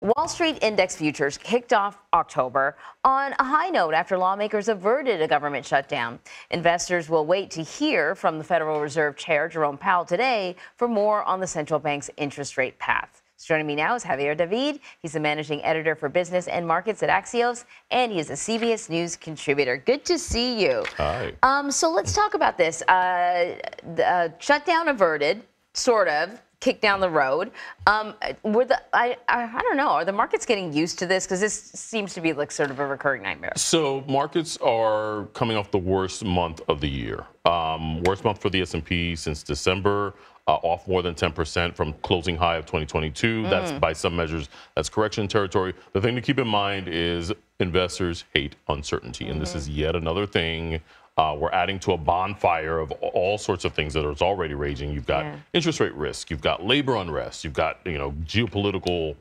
Wall Street index futures kicked off October on a high note after lawmakers averted a government shutdown. Investors will wait to hear from the Federal Reserve Chair Jerome Powell today for more on the central bank's interest rate path. Joining me now is Javier David. He's the managing editor for business and markets at Axios, and he is a CBS News contributor. Good to see you. Hi. So let's talk about this. Shutdown averted, sort of. Kicked down the road. I don't know. Are the markets getting used to this? Because this seems to be like sort of a recurring nightmare. So markets are coming off the worst month of the year. Worst month for the S&P since December, off more than 10% from closing high of 2022. That's by some measures, that's correction territory. The thing to keep in mind is investors hate uncertainty. And this is yet another thing. We're adding to a bonfire of all sorts of things that are already raging. You've got interest rate risk, you've got labor unrest, you've got geopolitical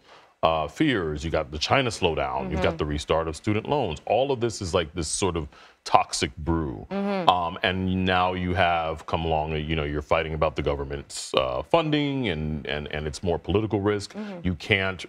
fears, you got the China slowdown, you've got the restart of student loans. All of this is like this sort of toxic brew. And now you have come along, you're fighting about the government's funding and it's more political risk. You can't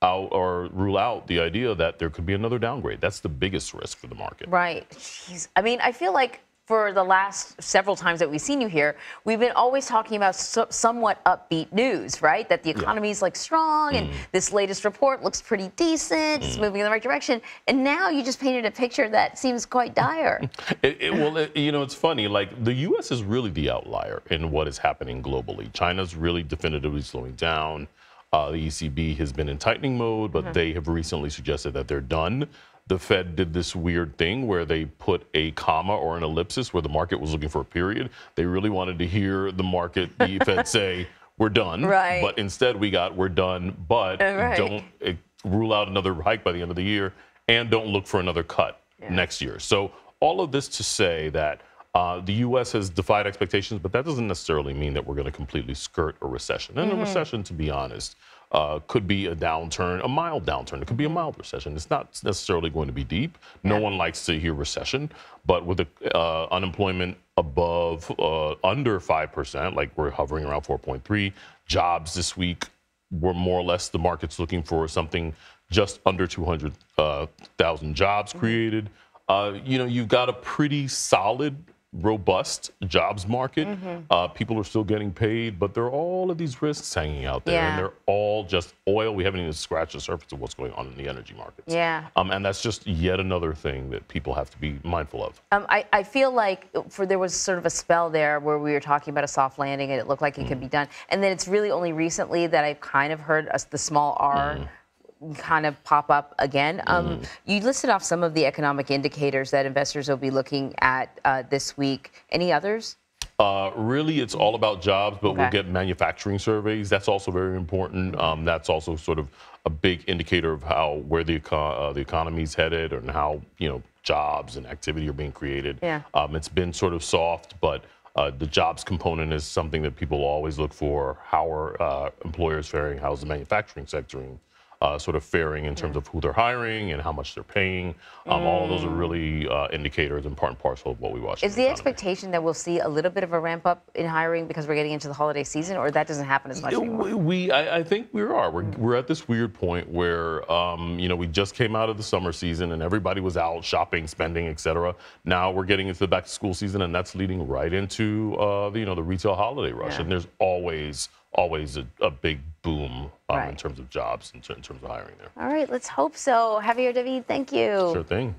rule out the idea that there could be another downgrade. That's the biggest risk for the market. Right. Jeez. I mean, I feel like for the last several times that we've seen you here, we've been always talking about somewhat upbeat news, right? That the economy is like strong and this latest report looks pretty decent. It's moving in the right direction. And now you just painted a picture that seems quite dire. It's funny. Like the U.S. is really the outlier in what is happening globally. China's really definitively slowing down. The ECB has been in tightening mode, but they have recently suggested that they're done. The Fed did this weird thing where they put a comma or an ellipsis where the market was looking for a period. They really wanted to hear the Fed say, we're done. Right. But instead we got, we're done, but don't rule out another hike by the end of the year and don't look for another cut next year. So all of this to say that the U.S. has defied expectations, but that doesn't necessarily mean that we're going to completely skirt a recession. And a recession, to be honest, could be a downturn, a mild downturn. It could be a mild recession. It's not necessarily going to be deep. No one likes to hear recession. But with the unemployment above, under 5%, like we're hovering around 4.3, jobs this week were more or less the market's looking for something just under 200,000 jobs created. You've got a pretty solid, robust jobs market. People are still getting paid, but there are all of these risks hanging out there, and they're all just oil. We haven't even scratched the surface of what's going on in the energy markets. And that's just yet another thing that people have to be mindful of. I feel like there was sort of a spell there where we were talking about a soft landing and it looked like it could be done. And then it's really only recently that I've kind of heard the small R kind of pop up again. You listed off some of the economic indicators that investors will be looking at this week. Any others? Really, it's all about jobs, but we'll get manufacturing surveys. That's also very important. That's also sort of a big indicator of where the economy's headed and how jobs and activity are being created. It's been sort of soft, but the jobs component is something that people always look for. How are employers faring? How's the manufacturing sector sort of faring in terms of who they're hiring and how much they're paying. All of those are really indicators and part and parcel of what we watch. Is the expectation that we'll see a little bit of a ramp up in hiring because we're getting into the holiday season, or that doesn't happen as much anymore? I think we are. We're at this weird point where, we just came out of the summer season and everybody was out shopping, spending, et cetera. Now we're getting into the back to school season, and that's leading right into, the retail holiday rush. And there's always a big boom in terms of jobs, in terms of hiring there. All right, let's hope so. Javier David, thank you. Sure thing.